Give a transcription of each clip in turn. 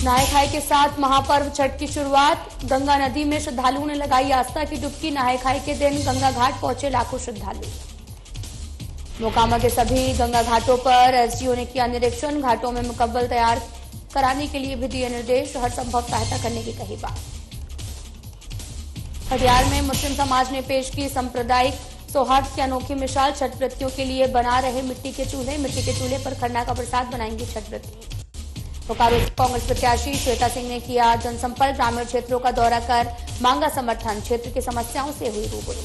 नहाय खाए के साथ महापर्व छठ की शुरुआत। गंगा नदी में श्रद्धालुओं ने लगाई आस्था की डुबकी। नहाय खाए के दिन गंगा घाट पहुंचे लाखों श्रद्धालु। मोकामा के सभी गंगा घाटों पर एसडीओ ने किया निरीक्षण। घाटों में मुकम्मल तैयार कराने के लिए भी दिए निर्देश। हर संभव सहायता करने की कही बात। खटियार में मुस्लिम समाज ने पेश की सांप्रदायिक सौहार्द की अनोखी मिसाल। छठ व्रतियों के लिए बना रहे मिट्टी के चूल्हे पर खरना का प्रसाद बनाएंगे छठ व्रती। बोकारो कांग्रेस प्रत्याशी श्वेता सिंह ने किया जनसंपर्क। ग्रामीण क्षेत्रों का दौरा कर मांगा समर्थन। क्षेत्र की समस्याओं से हुई रूबरू।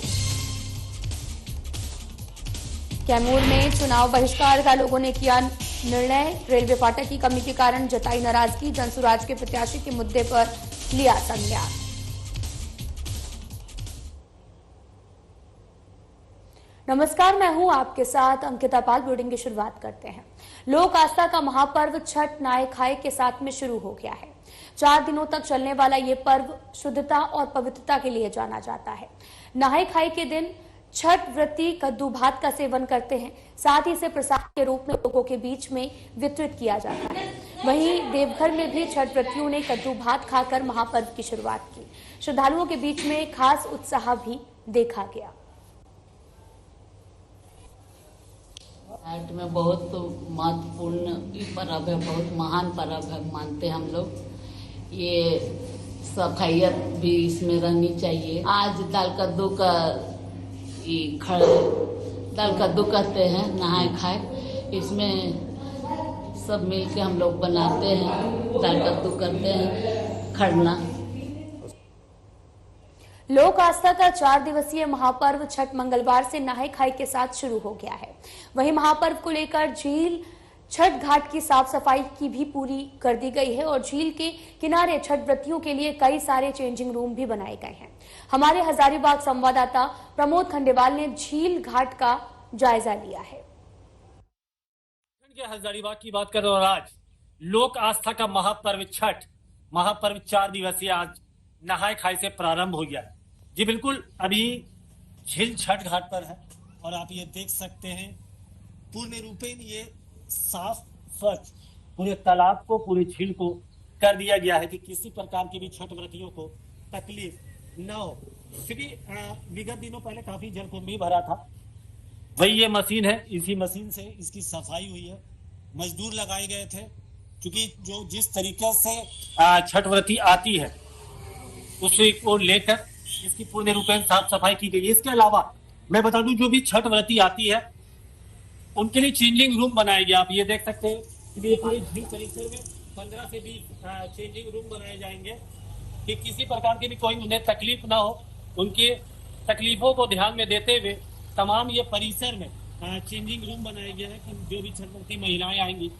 कैमूर में चुनाव बहिष्कार का लोगों ने किया निर्णय। रेलवे फाटक की कमी के कारण जताई नाराजगी। जनसुराज के प्रत्याशी के मुद्दे पर लिया संज्ञान। नमस्कार, मैं हूं आपके साथ अंकिता पाल। बुलेटिन की शुरुआत करते हैं। लोक आस्था का महापर्व छठ नहाय खाए के साथ में शुरू हो गया है। 4 दिनों तक चलने वाला ये पर्व शुद्धता और पवित्रता के लिए जाना जाता है। नहाय खाए के दिन छठ व्रती कद्दू भात का सेवन करते हैं। साथ ही इसे प्रसाद के रूप में लोगों के बीच में वितरित किया जाता है। वहीं देवघर में भी छठ व्रतियों ने कद्दू भात खाकर महापर्व की शुरुआत की। श्रद्धालुओं के बीच में खास उत्साह भी देखा गया। छठ में बहुत महत्वपूर्ण पर्व है, बहुत महान पर्व है मानते हम लोग। ये सफाइयत भी इसमें रहनी चाहिए। आज दाल कद्दू का दाल कद्दू कहते हैं नहाय खाए। इसमें सब मिल के हम लोग बनाते हैं, दाल कद्दू करते हैं, खरना। लोक आस्था का 4 दिवसीय महापर्व छठ मंगलवार से नहाय खाए के साथ शुरू हो गया है। वहीं महापर्व को लेकर झील छठ घाट की साफ सफाई की भी पूरी कर दी गई है और झील के किनारे छठ व्रतियों के लिए कई सारे चेंजिंग रूम भी बनाए गए हैं। हमारे हजारीबाग संवाददाता प्रमोद खंडेवाल ने झील घाट का जायजा लिया है। हजारीबाग की बात करें और आज लोक आस्था का महापर्व छठ महापर्व 4 दिवसीय आज नहाय खाए से प्रारंभ हो गया। जी बिल्कुल, अभी झील छठ घाट पर है और आप ये देख सकते हैं पूर्ण रूपेण ये साफ स्वच्छ पूरे तालाब को, पूरे झील को कर दिया गया है कि किसी प्रकार की भी छठ व्रतियों को तकलीफ न हो। क्योंकि विगत दिनों पहले काफी जलकुंभ भी भरा था। वही ये मशीन है, इसी मशीन से इसकी सफाई हुई है। मजदूर लगाए गए थे क्योंकि जो जिस तरीके से छठ व्रती आती है उसे को लेकर इसकी पूर्ण रूपेण साफ सफाई की गई है। इसके अलावा मैं बता दूं, जो भी छठ व्रती आती है उनके लिए चेंजिंग रूम बनाए गए। आप ये देख सकते हैं कि ये पूरे झील परिसर में 15 से 20 चेंजिंग रूम बनाए जाएंगे कि किसी प्रकार की भी कोई उन्हें तकलीफ ना हो। उनके तकलीफों को ध्यान में देते हुए तमाम ये परिसर में चेंजिंग रूम बनाए गए हैं कि जो भी छठ व्रती महिलाएं आएंगी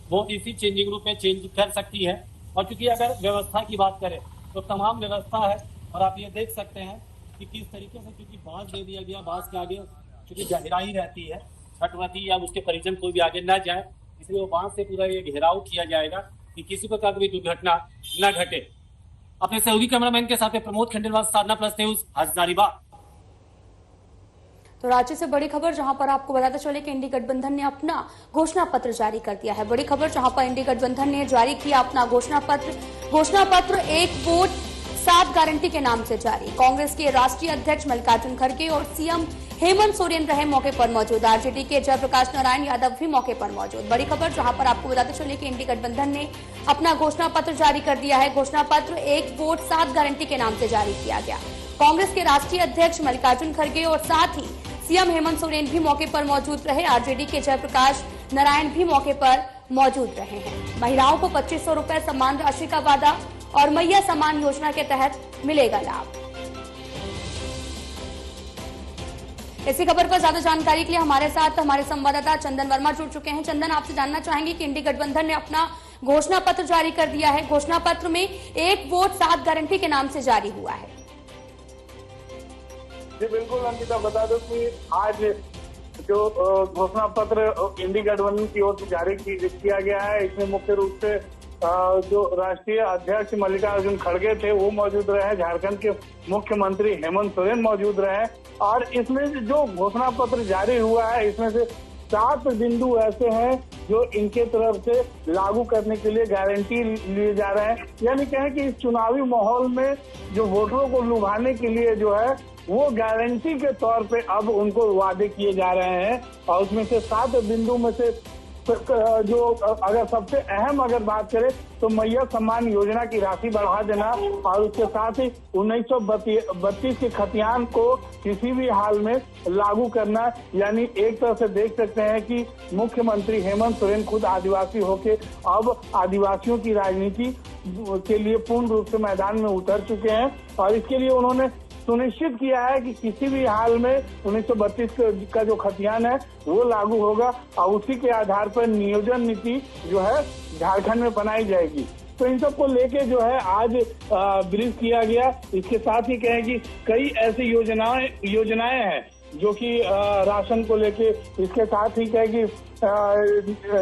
वो इसी चेंजिंग रूम में चेंज कर सकती है। और चूंकि अगर व्यवस्था की बात करें तो तमाम व्यवस्था है और आप ये देख सकते हैं कि किस तरीके से, क्योंकि बांस दे दिया गया, बांस के आगे क्योंकि गहराई रहती है, छठवती या उसके परिजन कोई भी आगे न जाए, इसलिए वो बांस से पूरा ये घेराव किया जाएगा कि किसी प्रकार की दुर्घटना न घटे। अपने सहयोगी कैमरामैन के साथ प्रमोद खंडेलवाल, साधना प्लस न्यूज, हजारीबाग। तो राज्य से बड़ी खबर जहां पर आपको बताते चले कि इंडी गठबंधन ने अपना घोषणा पत्र जारी कर दिया है। बड़ी खबर जहां पर इंडी गठबंधन ने जारी किया अपना घोषणा पत्र 1 वोट 7 गारंटी के नाम से जारी। कांग्रेस के राष्ट्रीय अध्यक्ष मल्लिकार्जुन खड़गे और सीएम हेमंत सोरेन रहे मौके पर मौजूद। आरजेडी के जयप्रकाश नारायण यादव भी मौके पर मौजूद। बड़ी खबर जहां पर आपको बताते चले कि इंडी गठबंधन ने अपना घोषणा पत्र जारी कर दिया है। घोषणा पत्र 1 वोट 7 गारंटी के नाम से जारी किया गया। कांग्रेस के राष्ट्रीय अध्यक्ष मल्लिकार्जुन खड़गे और साथ ही सीएम हेमंत सोरेन भी मौके पर मौजूद रहे। आरजेडी के जयप्रकाश नारायण भी मौके पर मौजूद रहे हैं। महिलाओं को 2500 रुपए सम्मान राशि का वादा और मैया सम्मान योजना के तहत मिलेगा लाभ। इसी खबर पर ज्यादा जानकारी के लिए हमारे साथ हमारे संवाददाता चंदन वर्मा जुड़ चुके हैं। चंदन, आपसे जानना चाहेंगे कि इंडी गठबंधन ने अपना घोषणा पत्र जारी कर दिया है। घोषणा पत्र में 1 वोट 7 गारंटी के नाम से जारी हुआ है। जी बिल्कुल अंकिता, बता दो कि आज जो घोषणा पत्र इंडी गठबंधन की ओर से जारी किया गया है, इसमें मुख्य रूप से जो राष्ट्रीय अध्यक्ष मल्लिकार्जुन खड़गे थे वो मौजूद रहे, झारखंड के मुख्यमंत्री हेमंत सोरेन मौजूद रहे और इसमें जो घोषणा पत्र जारी हुआ है इसमें से 7 बिंदु ऐसे हैं जो इनके तरफ से लागू करने के लिए गारंटी लिए जा रहे हैं। यानी कहें कि इस चुनावी माहौल में जो वोटरों को लुभाने के लिए जो है वो गारंटी के तौर पे अब उनको वादे किए जा रहे हैं। और उसमें से 7 बिंदु में से जो अगर सबसे अहम अगर बात करें तो मैया सम्मान योजना की राशि बढ़ा देना और उसके साथ ही 1932 के खतियान को किसी भी हाल में लागू करना। यानी एक तरह से देख सकते हैं कि मुख्यमंत्री हेमंत सोरेन खुद आदिवासी होके अब आदिवासियों की राजनीति के लिए पूर्ण रूप से मैदान में उतर चुके हैं और इसके लिए उन्होंने सुनिश्चित किया है कि किसी भी हाल में 1932 का जो खतियान है वो लागू होगा और उसी के आधार पर नियोजन नीति जो है झारखंड में बनाई जाएगी। तो इन सब को लेके जो है आज ब्रीफ किया गया। इसके साथ ही कहें कि कई ऐसी योजनाएं हैं जो कि राशन को लेके, इसके साथ ही कहें कि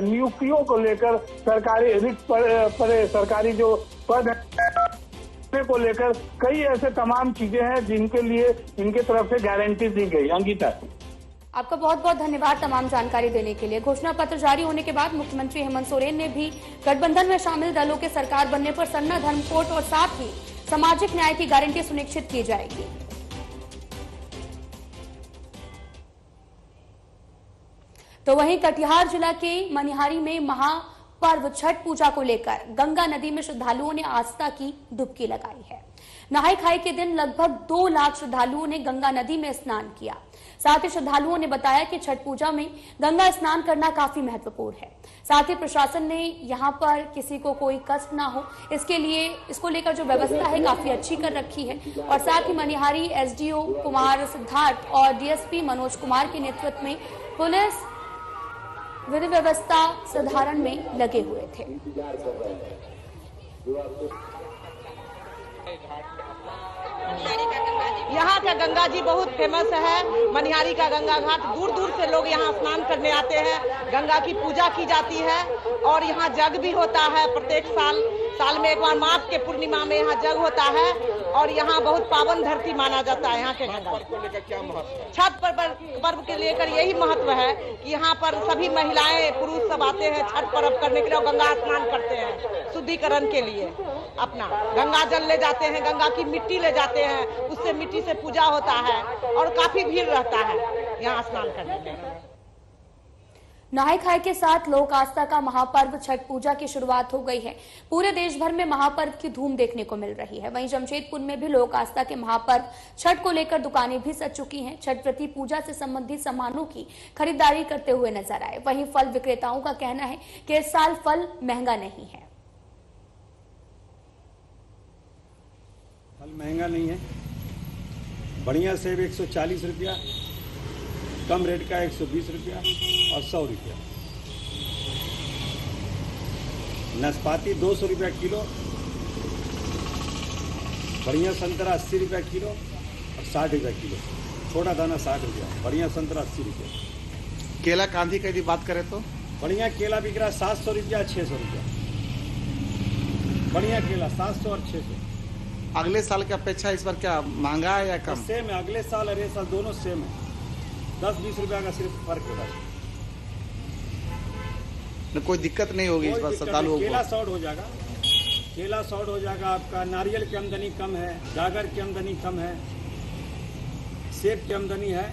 नियुक्तियों को लेकर सरकारी रिक्त पर सरकारी जो पद है को लेकर कई ऐसे तमाम चीजें हैं जिनके लिए इनके तरफ से गारंटी दी गई। अंकिता, आपका बहुत बहुत धन्यवाद तमाम जानकारी देने के लिए। घोषणा पत्र जारी होने के बाद मुख्यमंत्री हेमंत सोरेन ने भी गठबंधन में शामिल दलों के सरकार बनने पर सरना धर्म कोड और साथ ही सामाजिक न्याय की गारंटी सुनिश्चित की जाएगी। तो वहीं कटिहार जिला के मनिहारी में महापर्व छठ पूजा को लेकर गंगा नदी में श्रद्धालुओं ने आस्था की डुबकी लगाई है। नहाय खाई के दिन लगभग 2 लाख श्रद्धालुओं ने गंगा नदी में स्नान किया। साथ ही श्रद्धालुओं ने बताया कि छठ पूजा में गंगा स्नान करना काफी महत्वपूर्ण है। साथ ही प्रशासन ने यहां पर किसी को कोई कष्ट ना हो इसको लेकर जो व्यवस्था है काफी अच्छी कर रखी है। और साथ ही मनिहारी एसडीओ कुमार सिद्धार्थ और डीएसपी मनोज कुमार के नेतृत्व में पुलिस विधि व्यवस्था सुधारण में लगे हुए थे। यहाँ का गंगा जी बहुत फेमस है। मनिहारी का गंगा घाट दूर दूर से लोग यहाँ स्नान करने आते हैं। गंगा की पूजा की जाती है और यहाँ जग भी होता है। प्रत्येक साल में एक बार माघ के पूर्णिमा में यहाँ जग होता है और यहाँ बहुत पावन धरती माना जाता है। यहाँ के गंगा को लेकर क्या महत्व है? छठ पर्व के लेकर यही महत्व है कि यहाँ पर सभी महिलाएं पुरुष सब आते हैं छठ पर्व करने के लिए, गंगा स्नान करते हैं शुद्धिकरण के लिए। अपना गंगा जल ले जाते हैं, गंगा की मिट्टी ले जाते हैं, उससे मिट्टी से पूजा होता है और काफी भीड़ रहता है यहाँ स्नान करने में। नहाय खाय के साथ लोक आस्था का महापर्व छठ पूजा की शुरुआत हो गई है। पूरे देश भर में महापर्व की धूम देखने को मिल रही है। वहीं जमशेदपुर में भी लोक आस्था के महापर्व छठ को लेकर दुकानें भी सज चुकी हैं। छठ व्रती पूजा से संबंधित सामानों की खरीदारी करते हुए नजर आए। वहीं फल विक्रेताओं का कहना है कि इस साल फल महंगा नहीं है। फल महंगा नहीं है। बढ़िया सेब 140 रुपया, कम रेट का 120 रुपया और 100 रुपया। नाशपाती 200 रुपया किलो, बढ़िया संतरा 80 रुपया किलो और 60 रुपया किलो। छोटा दाना 60 रुपया, बढ़िया संतरा 80 रुपया। केला कांधी की यदि बात करें तो बढ़िया केला बिक रहा है 700 रुपया 600 रुपया। बढ़िया केला 700 और 600। अगले साल की अपेक्षा इस बार क्या महंगा है या कम? सेम है, अगले साल और ये साल दोनों सेम है। 10-20 रुपया का सिर्फ फर्क होगा। कोई दिक्कत नहीं होगी इस बार श्रद्धालुओं को? केला शॉर्ट हो जाएगा, केला शॉर्ट हो जाएगा आपका। नारियल की आमदनी कम है, गागर की आमदनी कम है, सेब की आमदनी है,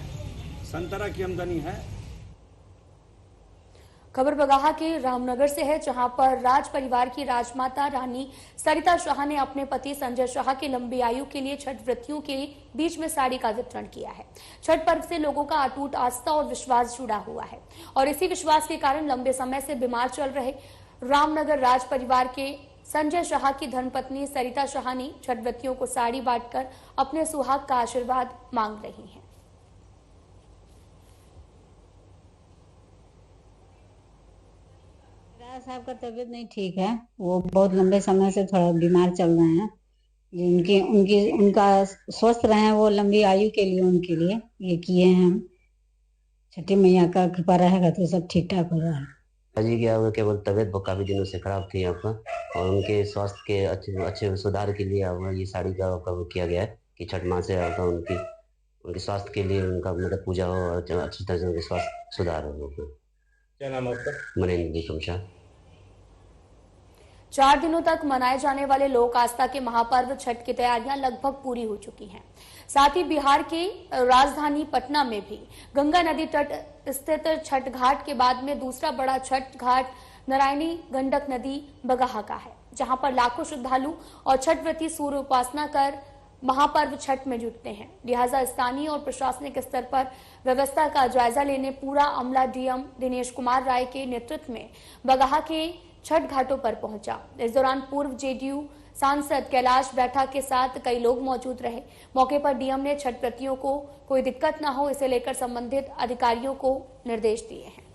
संतरा की आमदनी है। खबर बगाहा के रामनगर से है, जहां पर राज परिवार की राजमाता रानी सरिता शाह ने अपने पति संजय शाह की लंबी आयु के लिए छठ व्रतियों के बीच में साड़ी का वितरण किया है। छठ पर्व से लोगों का अटूट आस्था और विश्वास जुड़ा हुआ है और इसी विश्वास के कारण लंबे समय से बीमार चल रहे रामनगर राज परिवार के संजय शाह की धर्मपत्नी सरिता शाह ने छठ व्रतियों को साड़ी बांटकर अपने सुहाग का आशीर्वाद मांग रही हैं। साहब का तबीयत नहीं ठीक है, वो बहुत लंबे समय से थोड़ा बीमार चल रहे हैं। उनका स्वस्थ रहे, वो लंबी आयु के लिए उनके लिए ये किए हैं हम। छठी मैया का कृपा रहेगा तो सब ठीक ठाक हो रहा है। जी क्या हुआ, केवल तबीयत काफी दिनों से खराब थी आपका और उनके स्वास्थ्य के अच्छे सुधार के लिए ये साड़ी का किया गया है कि छठ माह से आपका उनके स्वास्थ्य के लिए उनका मतलब पूजा हो और अच्छी तरह से उनके स्वास्थ्य सुधार हो। क्या नाम है आपका? मनेंद्र निकम शाह। 4 दिनों तक मनाए जाने वाले लोक आस्था के महापर्व छठ की तैयारियां लगभग पूरी हो चुकी हैं। साथ ही बिहार की राजधानी पटना में भी गंगा नदी तट स्थित छठ घाट के बाद में दूसरा बड़ा छठ घाट नारायणी गंडक नदी बगहा का है, जहां पर लाखों श्रद्धालु और छठ व्रती सूर्य उपासना कर महापर्व छठ में जुटते हैं। लिहाजा स्थानीय और प्रशासनिक स्तर पर व्यवस्था का जायजा लेने पूरा अमला डीएम दिनेश कुमार राय के नेतृत्व में बगहा के छठ घाटों पर पहुंचा। इस दौरान पूर्व जेडीयू सांसद कैलाश बैठा के साथ कई लोग मौजूद रहे। मौके पर डीएम ने छठ व्रतियों को कोई दिक्कत न हो, इसे लेकर संबंधित अधिकारियों को निर्देश दिए हैं।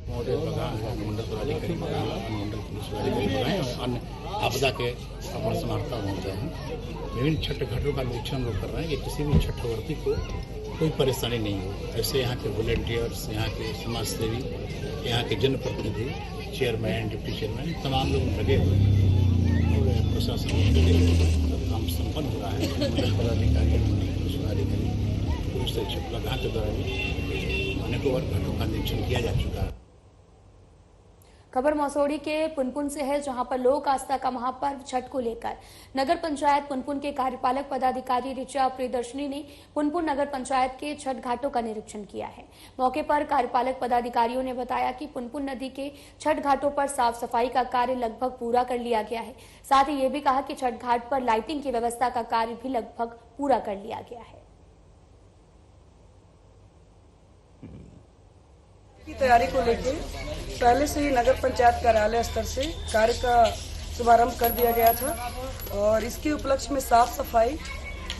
महोदय प्रधान मंडल पदाधिकारी मंडल पुलिस पदाधिकारी और अन्य आपदा के अपना समाहर्ता महोदय हैं। विभिन्न छठ घाटों का निरीक्षण लोग कर रहे हैं कि किसी भी छठवर्ती को कोई परेशानी नहीं हो। ऐसे यहाँ के वॉलंटियर्स, यहाँ के समाज सेवी, यहाँ के जनप्रतिनिधि, चेयरमैन, डिप्टी चेयरमैन, तमाम लोग लगे हुए हैं और प्रशासन काम संपन्न हो रहा है। मंडल पदाधिकारी, पुलिस पदाधिकारी, पुलिस अधीक्षक बगहा के द्वारा भी अनेकों बार घाटों का निरीक्षण किया जा चुका है। खबर मसौड़ी के पुनपुन से है, जहां पर लोक आस्था का महापर्व छठ को लेकर नगर पंचायत पुनपुन के कार्यपालक पदाधिकारी ऋचा प्रियदर्शनी ने पुनपुन नगर पंचायत के छठ घाटों का निरीक्षण किया है। मौके पर कार्यपालक पदाधिकारियों ने बताया कि पुनपुन नदी के छठ घाटों पर साफ सफाई का कार्य लगभग पूरा कर लिया गया है। साथ ही ये भी कहा कि छठ घाट पर लाइटिंग की व्यवस्था का कार्य भी लगभग पूरा कर लिया गया है। की तैयारी को लेकर पहले से ही नगर पंचायत कार्यालय स्तर से कार्य का शुभारंभ कर दिया गया था और इसके उपलक्ष्य में साफ सफाई,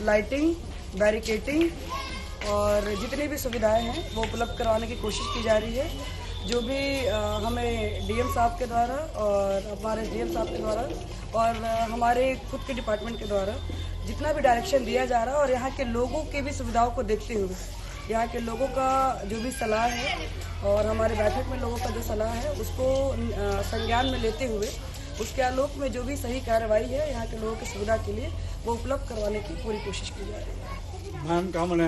लाइटिंग, बैरिकेटिंग और जितनी भी सुविधाएं हैं वो उपलब्ध करवाने की कोशिश की जा रही है। जो भी हमें डीएम साहब के द्वारा और हमारे डीएम साहब के द्वारा और हमारे खुद के डिपार्टमेंट के द्वारा जितना भी डायरेक्शन दिया जा रहा है और यहाँ के लोगों की भी सुविधाओं को देखते हुए, यहाँ के लोगों का जो भी सलाह है और हमारे बैठक में लोगों का जो सलाह है उसको संज्ञान में लेते हुए उसके आलोक में जो भी सही कार्रवाई है यहाँ के लोगों की सुविधा के लिए वो उपलब्ध करवाने की पूरी कोशिश की जा रही है। मैम का मैंने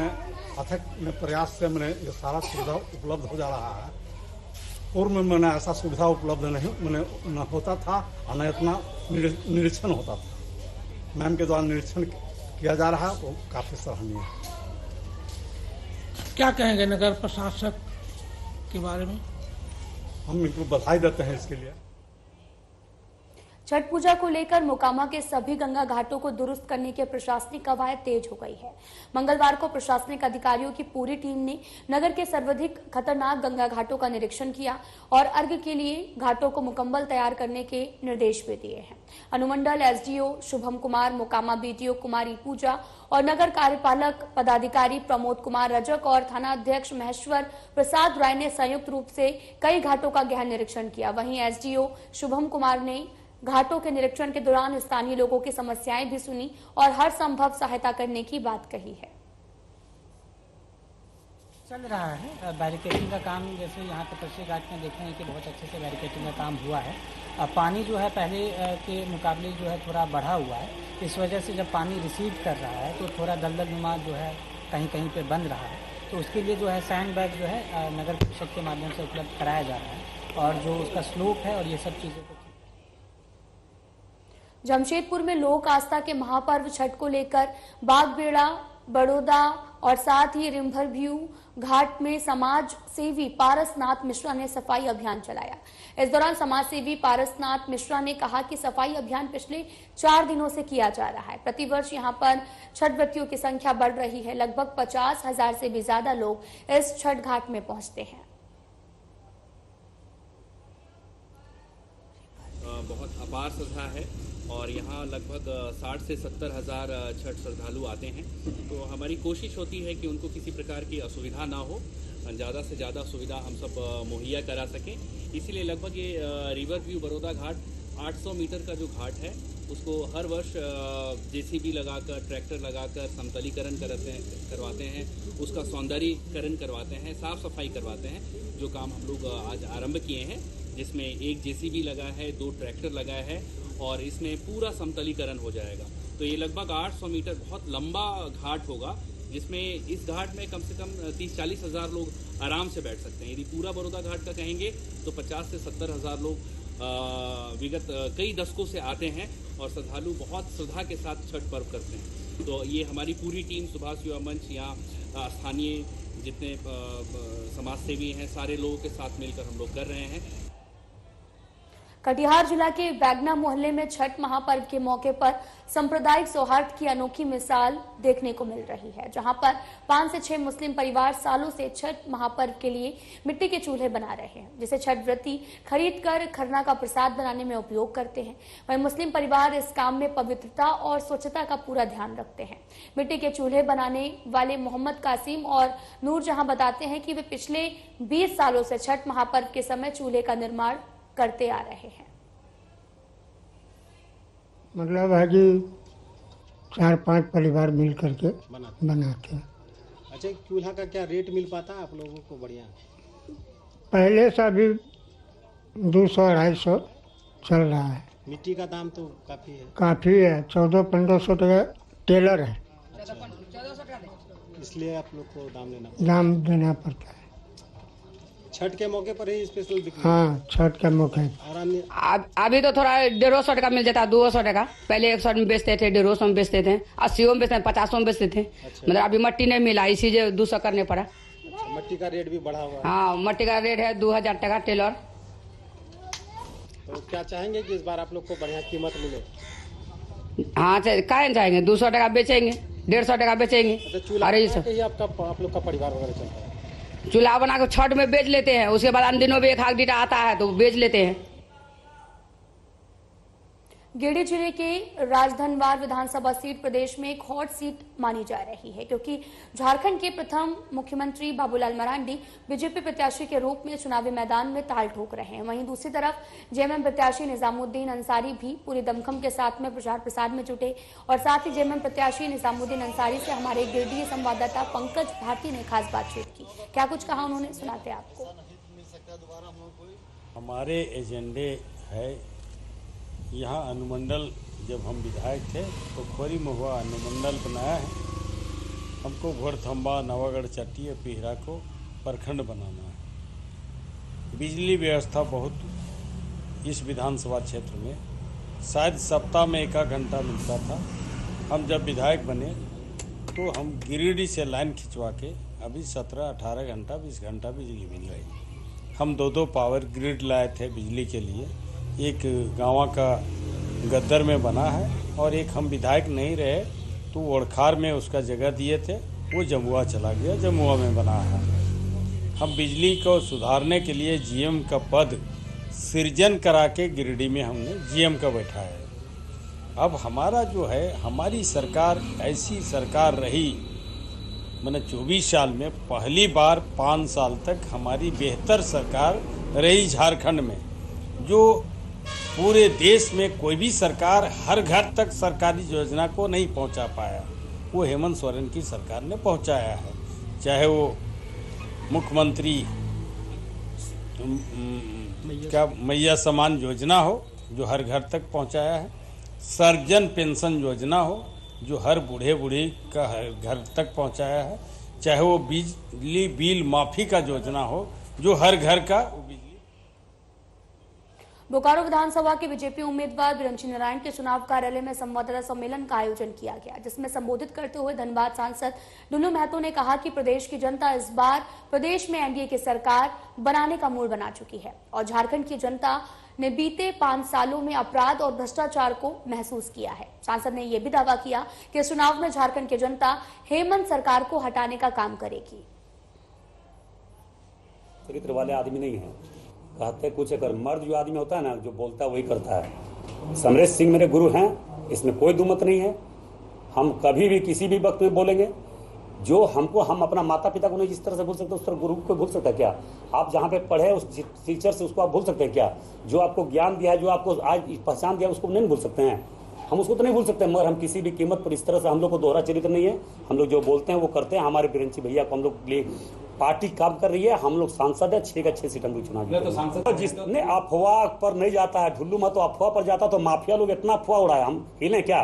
अथक प्रयास से मैंने ये सारा सुविधा उपलब्ध हो जा रहा है। पूर्व में मैंने ऐसा सुविधा उपलब्ध नहीं न होता था और न इतना निरीक्षण होता था। मैम के द्वारा निरीक्षण किया जा रहा है, वो काफ़ी सराहनीय है। क्या कहेंगे नगर प्रशासक के बारे में? हम इनको बधाई देते हैं इसके लिए। छठ पूजा को लेकर मोकामा के सभी गंगा घाटों को दुरुस्त करने की प्रशासनिक कवायद तेज हो गई है। मंगलवार को प्रशासनिक अधिकारियों की पूरी टीम ने नगर के सर्वाधिक खतरनाक गंगा घाटों का निरीक्षण किया और अर्घ के लिए घाटों को मुकम्मल तैयार करने के निर्देश भी दिए हैं। अनुमंडल एसडीओ शुभम कुमार, मोकामा बीडीओ कुमारी पूजा और नगर कार्यपालक पदाधिकारी प्रमोद कुमार रजक और थाना अध्यक्ष महेश्वर प्रसाद राय ने संयुक्त रूप से कई घाटों का गहन निरीक्षण किया। वहीं एसडीओ शुभम कुमार ने घाटों के निरीक्षण के दौरान स्थानीय लोगों की समस्याएं भी सुनी और हर संभव सहायता करने की बात कही है। चल रहा है बैरिकेडिंग का काम, जैसे यहाँ पे पश्चिमी घाट में देख रहे हैं कि बहुत अच्छे से बैरिकेडिंग का काम हुआ है। पानी जो है पहले के मुकाबले जो है थोड़ा बढ़ा हुआ है, इस वजह से जब पानी रिसीव कर रहा है तो थोड़ा दलदल नुमा जो है कहीं कहीं पे बन रहा है। तो उसके लिए जो है सैंड बैग जो है नगर परिषद के माध्यम से उपलब्ध कराया जा रहा है और जो उसका स्लोप है और ये सब चीज़ें को। जमशेदपुर में लोक आस्था के महापर्व छठ को लेकर बागबेड़ा, बड़ौदा और साथ ही रिम्भरभ्यू घाट में समाज सेवी पारसनाथ मिश्रा ने सफाई अभियान चलाया। इस दौरान समाज सेवी पारसनाथ मिश्रा ने कहा कि सफाई अभियान पिछले 4 दिनों से किया जा रहा है। प्रतिवर्ष यहां पर छठ व्रतियों की संख्या बढ़ रही है। लगभग 50,000 से भी ज्यादा लोग इस छठ घाट में पहुंचते हैं। बहुत अपार श्रद्धा है और यहाँ लगभग 60 से 70 हज़ार छठ श्रद्धालु आते हैं। तो हमारी कोशिश होती है कि उनको किसी प्रकार की असुविधा ना हो, ज़्यादा से ज़्यादा सुविधा हम सब मुहैया करा सकें। इसीलिए लगभग ये रिवर व्यू बड़ौदा घाट 800 मीटर का जो घाट है उसको हर वर्ष जेसीबी लगाकर, ट्रैक्टर लगाकर समतलीकरण करवाते हैं, उसका सौंदर्यीकरण करवाते हैं, साफ़ सफाई करवाते हैं। जो काम हम लोग आज आरंभ किए हैं, जिसमें 1 जेसीबी लगा है, 2 ट्रैक्टर लगाए हैं और इसमें पूरा समतलीकरण हो जाएगा। तो ये लगभग 800 मीटर बहुत लंबा घाट होगा, जिसमें इस घाट में कम से कम 30-40 हज़ार लोग आराम से बैठ सकते हैं। यदि पूरा बड़ौदा घाट का कहेंगे तो 50 से 70 हज़ार लोग विगत कई दशकों से आते हैं और श्रद्धालु बहुत श्रद्धा के साथ छठ पर्व करते हैं। तो ये हमारी पूरी टीम सुभाष युवा मंच यहाँ स्थानीय जितने समाजसेवी हैं सारे लोगों के साथ मिलकर हम लोग कर रहे हैं। कटिहार जिला के बैगना मोहल्ले में छठ महापर्व के मौके पर सांप्रदायिक सौहार्द की अनोखी मिसाल देखने को मिल रही है, जहां पर 5 से 6 मुस्लिम परिवार सालों से छठ महापर्व के लिए मिट्टी के चूल्हे बना रहे हैं, जिसे छठ व्रती खरीदकर खरना का प्रसाद बनाने में उपयोग करते हैं। वहीं मुस्लिम परिवार इस काम में पवित्रता और स्वच्छता का पूरा ध्यान रखते हैं। मिट्टी के चूल्हे बनाने वाले मोहम्मद कासिम और नूरजहां बताते हैं कि वे पिछले 20 सालों से छठ महापर्व के समय चूल्हे का निर्माण करते आ रहे हैं। मतलब है कि 4-5 परिवार मिल करके बनाते हैं। अच्छा, चूल्हा का क्या रेट मिल पाता है आप लोगों को? बढ़िया पहले से अभी 200-250 चल रहा है। मिट्टी का दाम तो काफ़ी है 1400-1500 टका टेलर है। इसलिए आप लोग को दाम देना पड़ता है। छठ के मौके पर ही स्पेशल बिक्री? हाँ, छठ के मौके पर। अभी तो थोड़ा 150 टका मिल जाता है, 200 टका। पहले 100 में बेचते थे, 150 में बेचते थे, 80 में बेचते थे, 50 में बेचते थे। अच्छा। मतलब अभी मट्टी नहीं मिला, इसीलिए 200 करने पड़ा। अच्छा, मट्टी का रेट भी बढ़ा हुआ है? हाँ, मट्टी का रेट है 2000 टका टेलर। तो क्या चाहेंगे कि इस बार आप लोग को बढ़िया कीमत मिले? हाँ, क्या चाहेंगे? 200 टका बेचेंगे, 150 टका बेचेंगे। अरे आप लोग का परिवार वगैरह चलता है? चूल्हा बना के छठ में बेच लेते हैं, उसके बाद अन्य दिनों में 1 डीटा आता है तो बेच लेते हैं। गिरिडीह जिले के राजधनवार विधानसभा सीट प्रदेश में एक हॉट सीट मानी जा रही है, क्योंकि झारखंड के प्रथम मुख्यमंत्री बाबूलाल मरांडी बीजेपी प्रत्याशी के रूप में चुनावी मैदान में ताल ठोक रहे हैं। वहीं दूसरी तरफ जेएमएम प्रत्याशी निजामुद्दीन अंसारी भी पूरी दमखम के साथ में प्रचार प्रसार में जुटे। और साथ ही जेएमएम प्रत्याशी निजामुद्दीन अंसारी से हमारे गिरिडीह संवाददाता पंकज भारती ने खास बातचीत की। क्या कुछ कहा उन्होंने, सुनाते आपको। हमारे एजेंडे है यहाँ अनुमंडल, जब हम विधायक थे तो खोरी महुआ अनुमंडल बनाया है। हमको घोड़थम्बा, नवागढ़ चट्टी और पिहरा को प्रखंड बनाना है। बिजली व्यवस्था बहुत इस विधानसभा क्षेत्र में शायद सप्ताह में 1 घंटा मिलता था। हम जब विधायक बने तो हम गिरिडीह से लाइन खिंचवा के अभी 17-18 घंटा 20 घंटा बिजली मिल रही। हम 2 पावर ग्रिड लाए थे बिजली के लिए। एक गाँव का गद्दर में बना है और एक हम विधायक नहीं रहे तो ओड़खार में उसका जगह दिए थे, वो जमुआ चला गया, जमुआ में बना है। हम बिजली को सुधारने के लिए जीएम का पद सृजन करा के गिरिडीह में हमने जीएम का बैठाया है। अब हमारा जो है, हमारी सरकार ऐसी सरकार रही, मैंने 24 साल में पहली बार 5 साल तक हमारी बेहतर सरकार रही झारखंड में, जो पूरे देश में कोई भी सरकार हर घर तक सरकारी योजना को नहीं पहुंचा पाया, वो हेमंत सोरेन की सरकार ने पहुंचाया है। चाहे वो मुख्यमंत्री क्या मैया समान योजना हो जो हर घर तक पहुंचाया है, सर्जन पेंशन योजना हो जो हर बूढ़े बूढ़ी का हर घर तक पहुंचाया है, चाहे वो बिजली बिल माफी का योजना हो जो हर घर का। बोकारो विधानसभा के बीजेपी उम्मीदवार बिरंची नारायण के चुनाव कार्यालय में संवाददाता सम्मेलन का आयोजन किया गया, जिसमें संबोधित करते हुए धनबाद सांसद डुल्लू महतो ने कहा कि प्रदेश की जनता इस बार प्रदेश में एनडीए की सरकार बनाने का मूड बना चुकी है और झारखंड की जनता ने बीते 5 सालों में अपराध और भ्रष्टाचार को महसूस किया है। सांसद ने यह भी दावा किया कि इस चुनाव में झारखंड की जनता हेमंत सरकार को हटाने का काम करेगी। चरित्र वाले आदमी नहीं है, कहते कुछ अगर मर्द जो आदमी होता है ना, जो बोलता है वही करता है। समरेश सिंह मेरे गुरु हैं, इसमें कोई दुमत नहीं है। हम कभी भी किसी भी वक्त में बोलेंगे, जो हमको हम अपना माता पिता को नहीं जिस तरह से भूल सकते उस तरह गुरु को भूल सकते हैं क्या? आप जहाँ पे पढ़े उस टीचर से उसको आप भूल सकते हैं क्या? जो आपको ज्ञान दिया है, जो आपको आज पहचान दिया, उसको नहीं भूल सकते हैं। हम उसको तो नहीं भूल सकते, मगर हम किसी भी कीमत पर इस तरह से हम लोग को दोहरा चरित्र नहीं है। हम लोग जो बोलते हैं वो करते हैं। हमारे बिरंची भैया को हम लोग लिए पार्टी काम कर रही है, हम लोग सांसद है, 6 का 6 सीट हम लोग चुनाव तो जिसने अफवाह पर नहीं जाता है, ढुल्लू महतो अफवाह पर जाता तो माफिया लोग इतना अफवाह उड़ाया, हम हिले क्या?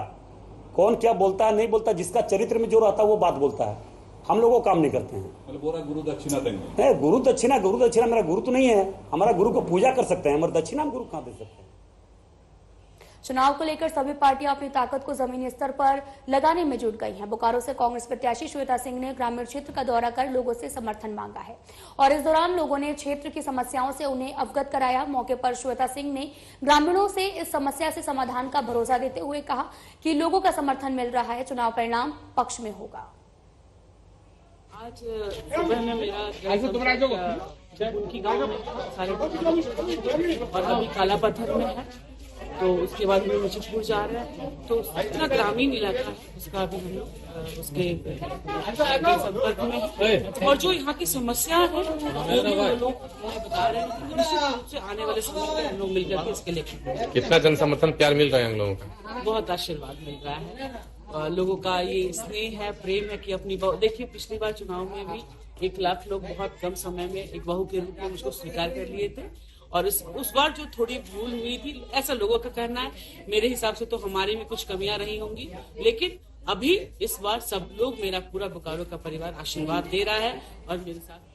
कौन क्या बोलता है नहीं बोलता, जिसका चरित्र में जो रहता है वो बात बोलता है। हम लोगों को काम नहीं करते हैं। मतलब बोला गुरु दक्षिणा देंगे। नहीं, गुरु दक्षिणा मेरा गुरु तो नहीं है। हमारा गुरु को पूजा कर सकते हैं, हमारा दक्षिणा हम गुरु कहाँ दे सकते हैं। चुनाव को लेकर सभी पार्टियां अपनी ताकत को जमीनी स्तर पर लगाने में जुट गई हैं। बोकारो से कांग्रेस प्रत्याशी श्वेता सिंह ने ग्रामीण क्षेत्र का दौरा कर लोगों से समर्थन मांगा है और इस दौरान लोगों ने क्षेत्र की समस्याओं से उन्हें अवगत कराया। मौके पर श्वेता सिंह ने ग्रामीणों से इस समस्या से समाधान का भरोसा देते हुए कहा कि लोगों का समर्थन मिल रहा है, चुनाव परिणाम पक्ष में होगा। आज सुबह में मेरा उनकी गाँव में सारे और अभी काला पत्थर में है, तो उसके बाद हम मुजफ्फरपुर जा रहे हैं। तो इतना ग्रामीण इलाका है, उसका भी हम लोग उसके संपर्क में है और जो यहाँ की समस्या है वो भी लोग बता रहे हैं कि निश्चित रूप से आने वाले समय में हम लोग मिलकर के इसके लिए। कितना जन समर्थन प्यार मिल रहा है हम लोगों का? बहुत आशीर्वाद मिल रहा है लोगों का, ये स्नेह है, प्रेम है कि अपनी देखिए पिछली बार चुनाव में भी 1 लाख लोग बहुत कम समय में एक बहू के रूप में मुझको स्वीकार कर लिए थे और उस बार जो थोड़ी भूल हुई थी, ऐसा लोगों का कहना है। मेरे हिसाब से तो हमारे में कुछ कमियां रही होंगी, लेकिन अभी इस बार सब लोग, मेरा पूरा बोकारो का परिवार आशीर्वाद दे रहा है और मेरे साथ।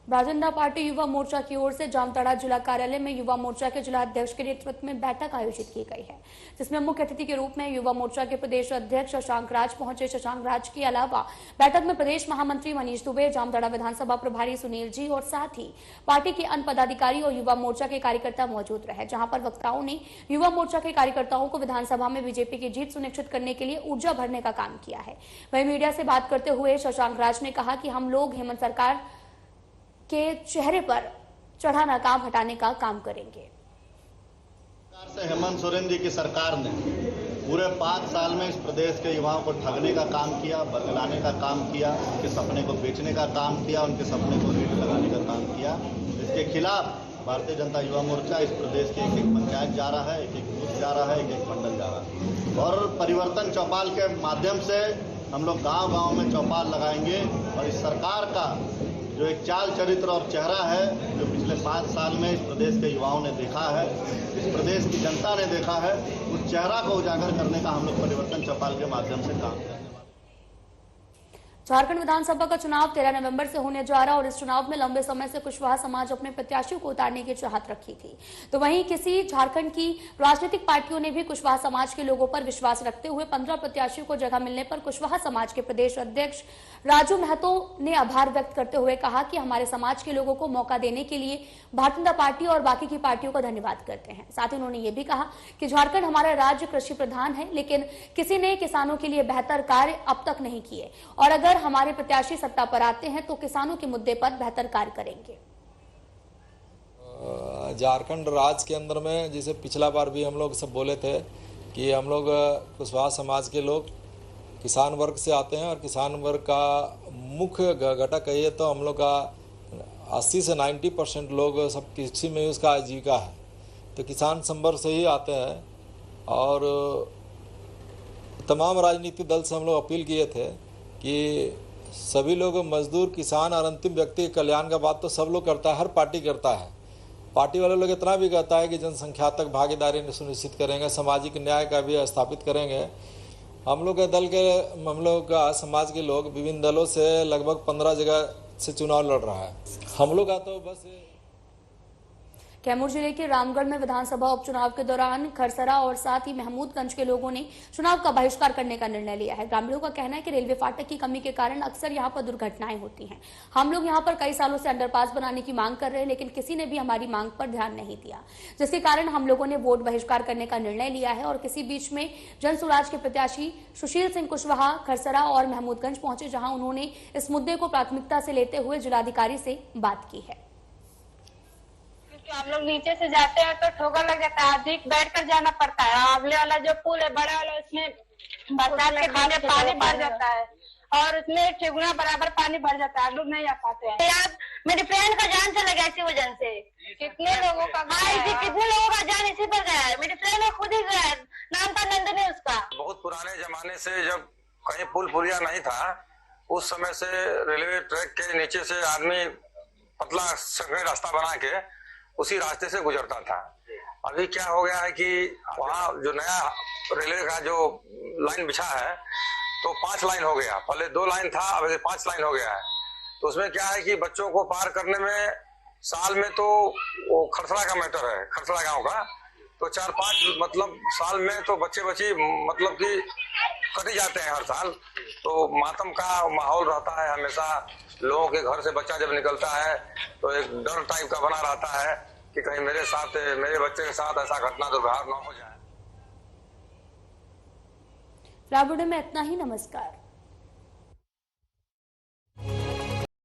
भारतीय जनता पार्टी युवा मोर्चा की ओर से जामताड़ा जिला कार्यालय में युवा मोर्चा के जिला अध्यक्ष के नेतृत्व में बैठक आयोजित की गई है, जिसमें मुख्य अतिथि के रूप में युवा मोर्चा के प्रदेश अध्यक्ष शशांक राज पहुंचे। शशांक राज के अलावा बैठक में प्रदेश महामंत्री मनीष दुबे, जामताड़ा विधानसभा प्रभारी सुनील जी और साथ ही पार्टी के अन्य पदाधिकारी और युवा मोर्चा के कार्यकर्ता मौजूद रहे, जहां पर वक्ताओं ने युवा मोर्चा के कार्यकर्ताओं को विधानसभा में बीजेपी की जीत सुनिश्चित करने के लिए ऊर्जा भरने का काम किया है। वहीं मीडिया से बात करते हुए शशांक राज ने कहा कि हम लोग हेमंत सरकार के चेहरे पर चढ़ा नकाब हटाने का काम करेंगे। हेमंत सोरेन जी की सरकार ने पूरे 5 साल में इस प्रदेश के युवाओं को ठगने का काम किया, बदलाने का काम किया, उनके सपने को बेचने का काम किया, उनके सपने को रेट लगाने का काम किया। इसके खिलाफ भारतीय जनता युवा मोर्चा इस प्रदेश के एक पंचायत जा रहा है, एक बूथ जा रहा है, एक मंडल जा रहा है और परिवर्तन चौपाल के माध्यम से हम लोग गांव-गांव में चौपाल लगाएंगे और इस सरकार का जो एक चाल चरित्र और चेहरा है जो पिछले 5 साल में इस प्रदेश के युवाओं ने देखा है, इस प्रदेश की जनता ने देखा है, उस चेहरा को उजागर करने का हम लोग परिवर्तन चौपाल के माध्यम से काम करेंगे। झारखंड विधानसभा का चुनाव 13 नवंबर से होने जा रहा है और इस चुनाव में लंबे समय से कुशवाहा समाज अपने प्रत्याशियों को उतारने की चाहत रखी थी, तो वहीं किसी झारखंड की राजनीतिक पार्टियों ने भी कुशवाहा समाज के लोगों पर विश्वास रखते हुए 15 प्रत्याशियों को जगह मिलने पर कुशवाहा समाज के प्रदेश अध्यक्ष राजू महतो ने आभार व्यक्त करते हुए कहा कि हमारे समाज के लोगों को मौका देने के लिए भारतीय जनता पार्टी और बाकी की पार्टियों का धन्यवाद करते हैं। साथ ही उन्होंने ये भी कहा कि झारखंड हमारा राज्य कृषि प्रधान है, लेकिन किसी ने किसानों के लिए बेहतर कार्य अब तक नहीं किए और अगर हमारे प्रत्याशी सत्ता पर आते हैं तो किसानों के मुद्दे पर बेहतर कार्य करेंगे। झारखंड राज्य के अंदर में जैसे पिछला बार भी हम लोग सब बोले थे कि हम लोग कुशवाहा समाज के लोग किसान वर्ग से आते हैं और किसान वर्ग का मुख्य घटक कहिए तो हम लोग का 80 से 90% लोग सब कृषि में उसका आजीविका है, तो किसान संवर्ग से ही आते हैं और तमाम राजनीतिक दल से हम लोग अपील किए थे कि सभी लोग मजदूर, किसान और अंतिम व्यक्ति के कल्याण का बात तो सब लोग करता है, हर पार्टी करता है। पार्टी वाले लोग इतना भी कहता है कि जनसंख्या तक भागीदारी सुनिश्चित करेंगे, सामाजिक न्याय का भी स्थापित करेंगे। हम लोग के दल के, हम लोग का समाज के लोग विभिन्न दलों से लगभग 15 जगह से चुनाव लड़ रहा है। हम लोग का तो बस कैमूर जिले के रामगढ़ में विधानसभा उपचुनाव के दौरान खरसरा और साथ ही महमूदगंज के लोगों ने चुनाव का बहिष्कार करने का निर्णय लिया है। ग्रामीणों का कहना है कि रेलवे फाटक की कमी के कारण अक्सर यहां पर दुर्घटनाएं होती हैं। हम लोग यहां पर कई सालों से अंडरपास बनाने की मांग कर रहे हैं, लेकिन किसी ने भी हमारी मांग पर ध्यान नहीं दिया, जिसके कारण हम लोगों ने वोट बहिष्कार करने का निर्णय लिया है। और किसी बीच में जन स्वराज के प्रत्याशी सुशील सिंह कुशवाहा खरसरा और महमूदगंज पहुंचे, जहां उन्होंने इस मुद्दे को प्राथमिकता से लेते हुए जिलाधिकारी से बात की है। हम लोग नीचे से जाते हैं तो ठोकर लग जाता है, अधिक बैठ कर जाना पड़ता है। आगले वाला जो पुल है बड़ा वाला, उसमें बरसात के दिन में पानी भर जाता है और उसमें ठेगुना बराबर पानी भर जाता है, लोग नहीं आ पाते हैं। यार मेरी फ्रेंड का जान चला गया इसी वजह से। कितने लोगों का कितने लोगों का जान इसी पर गया है। मेरी फ्रेंड ने खुद ही गया, नाम था नंदनी उसका। बहुत पुराने जमाने से जब कहीं पुल पुलिया नहीं था, उस समय से रेलवे ट्रैक के नीचे से आदमी पतला संकरे रास्ता बना के उसी रास्ते से गुजरता था। अभी क्या हो गया है कि वहाँ जो नया रेलवे का जो लाइन बिछा है, तो 5 लाइन हो गया। पहले 2 लाइन था, अब 5 लाइन हो गया है। तो उसमें क्या है कि बच्चों को पार करने में साल में तो वो खरसड़ा का मैटर है, खरसड़ा गांव का, तो 4-5 मतलब साल में तो बच्चे मतलब कि कट जाते हैं हर साल। तो मातम का माहौल रहता है हमेशा। लोगों के घर से बच्चा जब निकलता है तो एक डर टाइप का बना रहता है कि कहीं मेरे बच्चे के साथ ऐसा घटना दुर्व्यवहार न हो जाए। राबुडे में इतना ही। नमस्कार।